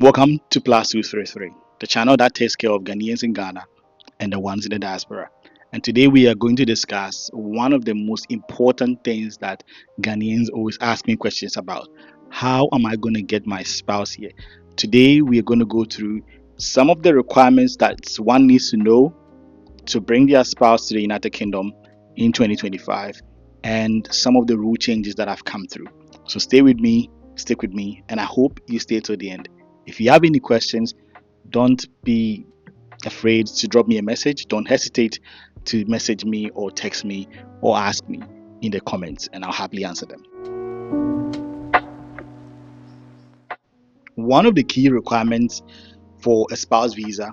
Welcome to Plus 233, the channel that takes care of Ghanaians in Ghana and the ones in the diaspora. And today we are going to discuss one of the most important things that Ghanaians always ask me questions about. How am I going to get my spouse here? Today we are going to go through some of the requirements that one needs to know to bring their spouse to the United Kingdom in 2025 and some of the rule changes that have come through. So stay with me, stick with me, and I hope you stay till the end. If you have any questions, don't be afraid to drop me a message. Don't hesitate to message me or text me or ask me in the comments, and I'll happily answer them. One of the key requirements for a spouse visa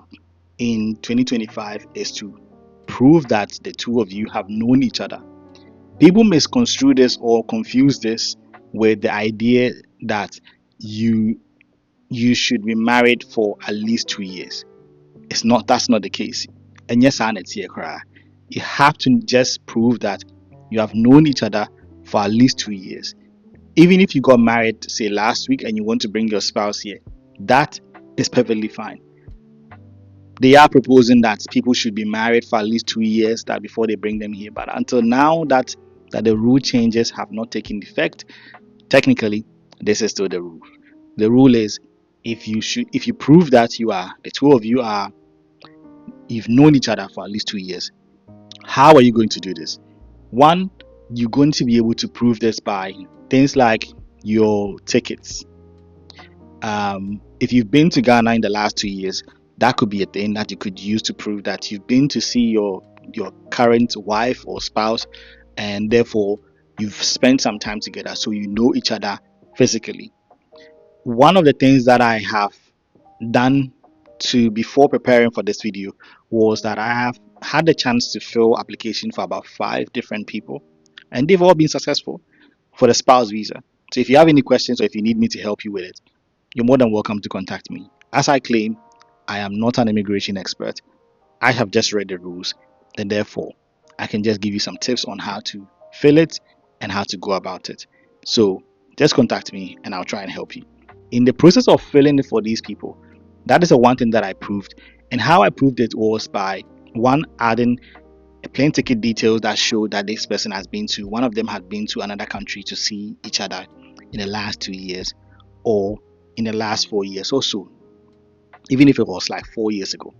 in 2025 is to prove that the two of you have known each other. People misconstrue this or confuse this with the idea that you you should be married for at least 2 years. That's not the case. And yes, and it's here cry. You have to just prove that you have known each other for at least 2 years. Even if you got married, say last week, and you want to bring your spouse here, that is perfectly fine. They are proposing that people should be married for at least 2 years that before they bring them here. But until now, that the rule changes have not taken effect, technically, this is still the rule. The rule is if you prove that the two of you are you've known each other for at least 2 years. How are you going to do this? One, you're going to be able to prove this by things like your tickets. If you've been to Ghana in the last 2 years, that could be a thing that you could use to prove that you've been to see your current wife or spouse, and therefore you've spent some time together, so you know each other physically. One of the things that I have done to before preparing for this video was that I have had the chance to fill application for about 5 different people, and they've all been successful for the spouse visa. So if you have any questions or if you need me to help you with it, you're more than welcome to contact me. As I claim, I am not an immigration expert. I have just read the rules, and therefore I can just give you some tips on how to fill it and how to go about it. So just contact me and I'll try and help you. In the process of filling it for these people, that is the one thing that I proved. And how I proved it was by one, adding a plane ticket details that showed that this person has been to one of them had been to another country to see each other in the last 2 years or in the last 4 years or so, even if it was like 4 years ago.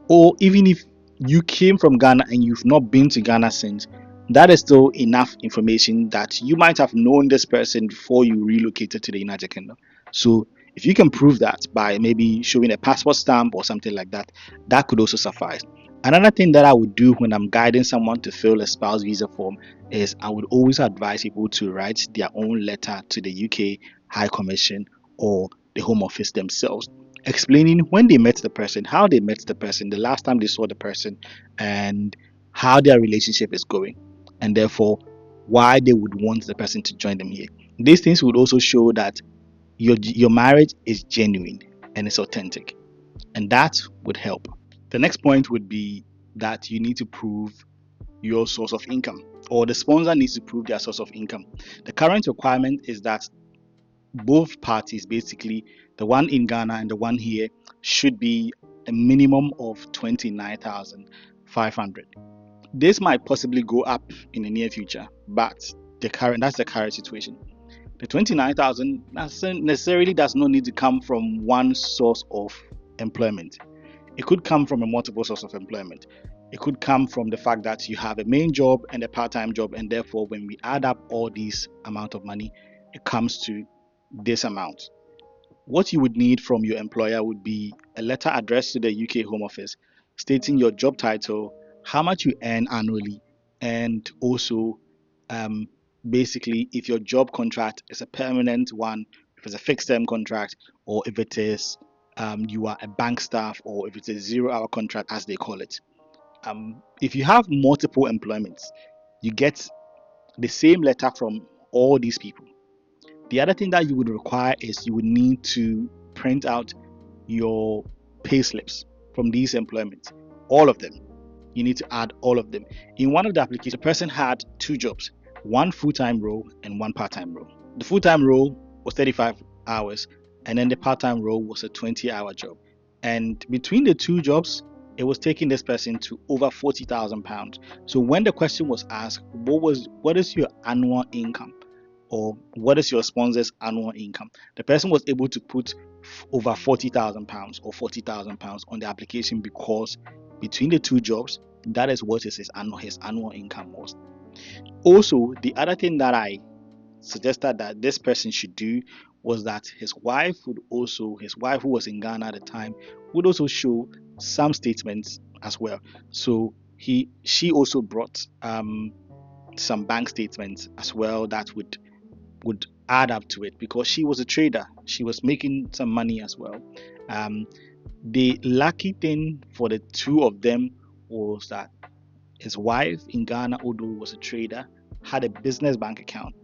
Or even if you came from Ghana and you've not been to Ghana since, that is still enough information that you might have known this person before you relocated to the United Kingdom. So if you can prove that by maybe showing a passport stamp or something like that, that could also suffice. Another thing that I would do when I'm guiding someone to fill a spouse visa form is I would always advise people to write their own letter to the UK High Commission or the Home Office themselves, explaining when they met the person, how they met the person, the last time they saw the person, and how their relationship is going, and therefore why they would want the person to join them here. These things would also show that your marriage is genuine and it's authentic, and that would help. The next point would be that you need to prove your source of income, or the sponsor needs to prove their source of income. The current requirement is that both parties, basically the one in Ghana and the one here, should be a minimum of 29,500. This might possibly go up in the near future, but that's the current situation. The 29,000 necessarily does not need to come from one source of employment. It could come from a multiple source of employment. It could come from the fact that you have a main job and a part-time job, and therefore when we add up all these amount of money, it comes to this amount. What you would need from your employer would be a letter addressed to the UK Home Office stating your job title, how much you earn annually, and also um, basically if your job contract is a permanent one, if it's a fixed term contract, or if it is you are a bank staff, or if it's a 0 hour contract as they call it. If you have multiple employments, you get the same letter from all these people. The other thing that you would require is you would need to print out your pay slips from these employments, all of them. You need to add all of them. In one of the applications, the person had 2 jobs, one full-time role and one part-time role. The full-time role was 35 hours, and then the part-time role was a 20-hour job. And between the two jobs, it was taking this person to over £40,000. So when the question was asked, what is your annual income, or what is your sponsor's annual income, the person was able to put over £40,000 or £40,000 on the application, because between the two jobs, that is what his annual income was. Also, the other thing that I suggested that this person should do was that his wife who was in Ghana at the time would also show some statements as well. So she also brought some bank statements as well that would add up to it, because she was a trader. She was making some money as well. Um, the lucky thing for the two of them was that his wife in Ghana, although was a trader, had a business bank account.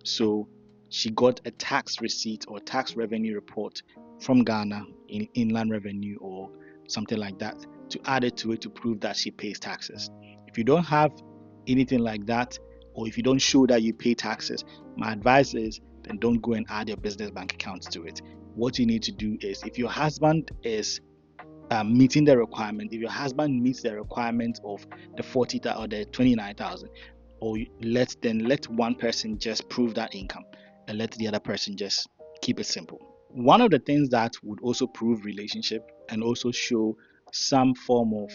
So she got a tax receipt or tax revenue report from Ghana in Inland Revenue or something like that, to add it to it to prove that she pays taxes. If you don't have anything like that, or if you don't show that you pay taxes, my advice is then don't go and add your business bank accounts to it. What you need to do is, if your husband is meeting the requirement, if your husband meets the requirement of the 40,000 or the 29,000, or let one person just prove that income, and let the other person just keep it simple. One of the things that would also prove relationship and also show some form of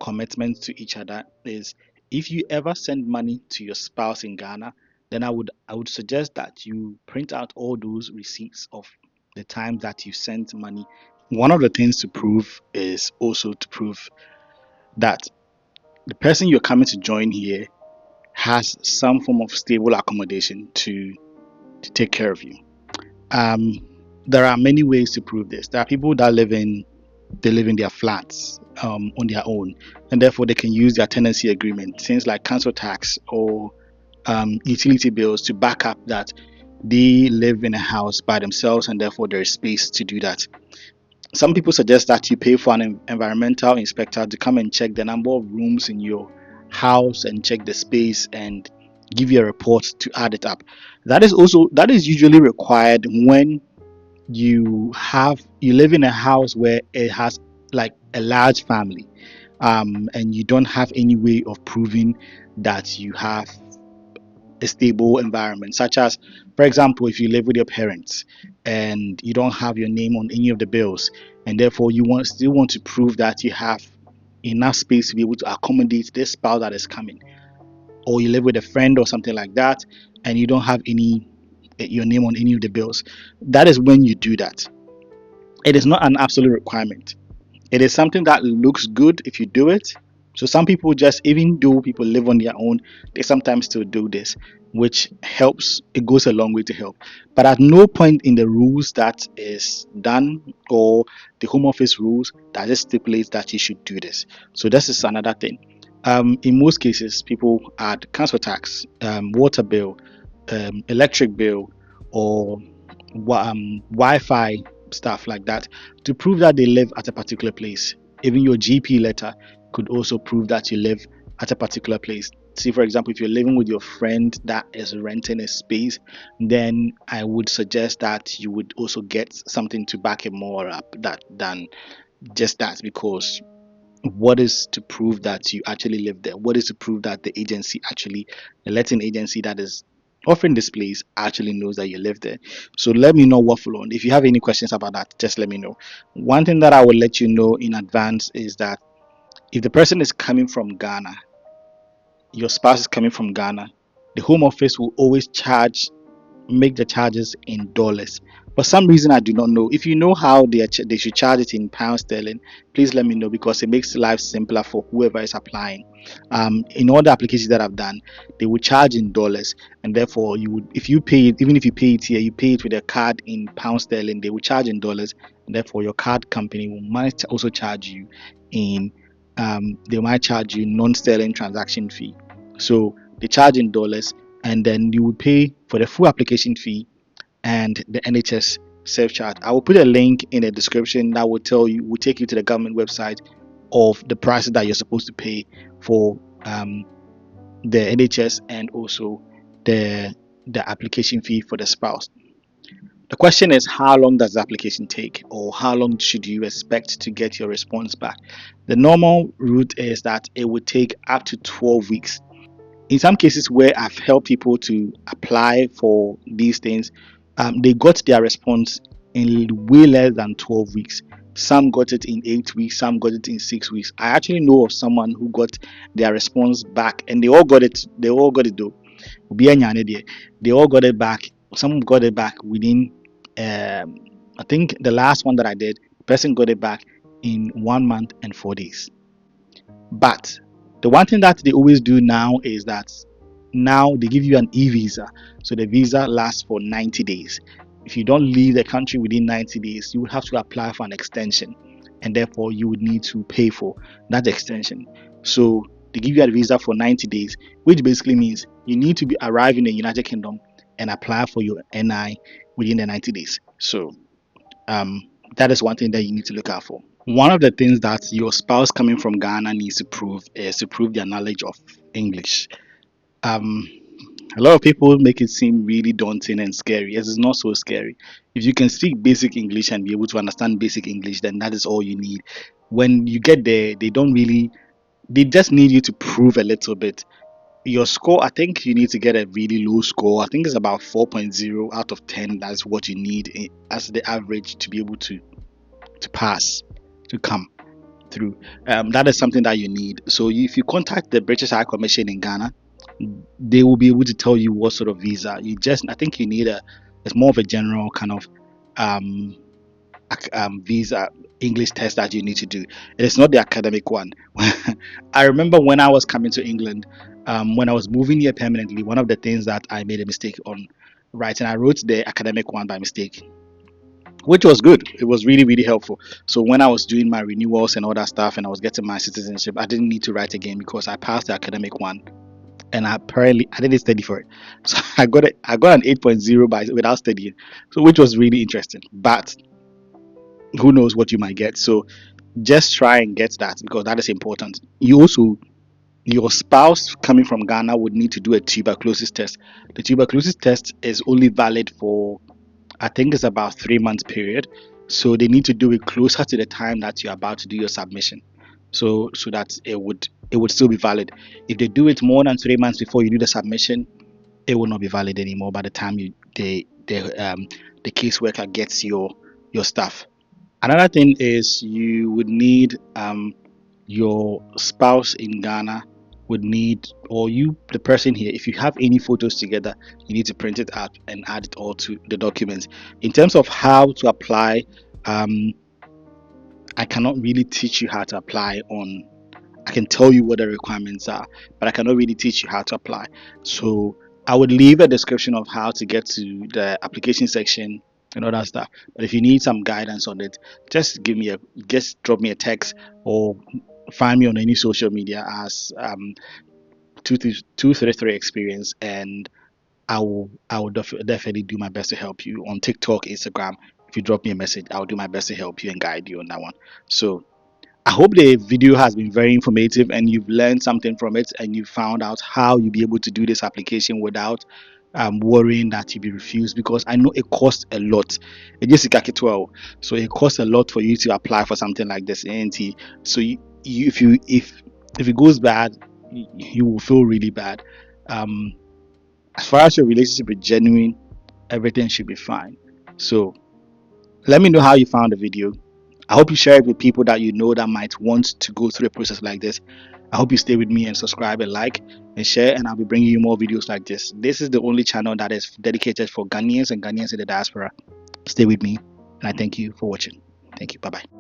commitment to each other is, if you ever send money to your spouse in Ghana, then I would suggest that you print out all those receipts of the time that you sent money. One of the things to prove is also to prove that the person you're coming to join here has some form of stable accommodation to take care of you. Um, there are many ways to prove this. There are people that live in their flats on their own, and therefore they can use their tenancy agreement, things like council tax or utility bills, to back up that they live in a house by themselves, and therefore there is space to do that. Some people suggest that you pay for an environmental inspector to come and check the number of rooms in your house and check the space and give you a report to add it up. That is usually required when you live in a house where it has like a large family, and you don't have any way of proving that you have a stable environment, such as, for example, if you live with your parents and you don't have your name on any of the bills, and therefore you still want to prove that you have enough space to be able to accommodate this spouse that is coming, or you live with a friend or something like that, and you don't have any your name on any of the bills, that is when you do that. It is not an absolute requirement. It is something that looks good if you do it. So some people, just even though people live on their own, they sometimes still do this, which helps. It goes a long way to help. But at no point in the rules that is done, or the Home Office rules, that it stipulates that you should do this. So this is another thing. In most cases, people add council tax, water bill, electric bill, or Wi-Fi, stuff like that, to prove that they live at a particular place. Even your GP letter could also prove that you live at a particular place. See, for example, if you're living with your friend that is renting a space, then I would suggest that you would also get something to back it more up than just that, because what is to prove that you actually live there? What is to prove that the letting agency that is offering this place actually knows that you live there? So let me know what followed. If you have any questions about that, just let me know. One thing that I will let you know in advance is that if the person is coming from Ghana, your spouse is coming from Ghana, the Home Office will always make the charges in dollars. For some reason, I do not know. If you know how they should charge it in pound sterling, please let me know, because it makes life simpler for whoever is applying. In all the applications that I've done, they will charge in dollars, and therefore you would, if you pay it, even if you pay it here, you pay it with a card in pound sterling, they will charge in dollars, and therefore your card company might also charge you in they might charge you non-sterling transaction fee. So they charge in dollars, and then you would pay for the full application fee and the NHS self charge. I will put a link in the description that will take you to the government website of the prices that you're supposed to pay for the NHS, and also the application fee for the spouse. The question is, how long does the application take, or how long should you expect to get your response back? The normal route is that it would take up to 12 weeks. In some cases where I've helped people to apply for these things, they got their response in way less than 12 weeks. Some got it in 8 weeks, some got it in 6 weeks. I actually know of someone who got their response back, and they all got it. They all got it though. They all got it back. Some got it back within. I think the last one that I did, the person got it back in 1 month and 4 days. But the one thing that they always do now is that now they give you an e-visa. So the visa lasts for 90 days. If you don't leave the country within 90 days, you would have to apply for an extension, and therefore you would need to pay for that extension. So they give you a visa for 90 days, which basically means you need to be arrive in the United Kingdom and apply for your NI within the 90 days. So that is one thing that you need to look out for. One of the things that your spouse coming from Ghana needs to prove is to prove their knowledge of English. Um, a lot of people make it seem really daunting and scary. Yes, it's not so scary. If you can speak basic English and be able to understand basic English, then that is all you need. When you get there, they just need you to prove a little bit. Your score, I think you need to get a really low score. I think it's about 4.0 out of 10. That's what you need as the average to be able to pass, to come through. That is something that you need. So if you contact the British High Commission in Ghana, they will be able to tell you what sort of visa I think you need it's more of a general kind of um, visa English test that you need to do. It is not the academic one. I remember when I was coming to England, when I was moving here permanently, one of the things that I made a mistake on writing, I wrote the academic one by mistake, which was good. It was really, really helpful. So when I was doing my renewals and all that stuff and I was getting my citizenship, I didn't need to write again because I passed the academic one, and apparently I didn't study for it. So I got an 8.0 by without studying. So which was really interesting. But who knows what you might get. So just try and get that because that is important. You also, your spouse coming from Ghana would need to do a tuberculosis test. The tuberculosis test is only valid for, I think it's about 3 months period. So they need to do it closer to the time that you're about to do your submission. So that it would still be valid. If they do it more than 3 months before you do the submission, it will not be valid anymore by the time the caseworker gets your stuff. Another thing is you would need your spouse in Ghana would need, or you, the person here, if you have any photos together, you need to print it out and add it all to the documents. In terms of how to apply, um, I cannot really teach you how to apply on. I can tell you what the requirements are, but I cannot really teach you how to apply. So I would leave a description of how to get to the application section and all that stuff. But if you need some guidance on it, just drop me a text or find me on any social media as 233 experience, and I will definitely do my best to help you on TikTok, Instagram. If you drop me a message, I'll do my best to help you and guide you on that one. So I hope the video has been very informative and you've learned something from it and you found out how you'll be able to do this application without worrying that you'll be refused, because I know it costs a lot. It just so it costs a lot for you to apply for something like this, ANT. So if it goes bad, you will feel really bad. Um, as far as your relationship is genuine, everything should be fine. So let me know how you found the video. I hope you share it with people that you know that might want to go through a process like this. I hope you stay with me and subscribe and like and share, and I'll be bringing you more videos like this. This is the only channel that is dedicated for Ghanaians and Ghanaians in the diaspora. Stay with me, and I thank you for watching. Thank you. Bye bye.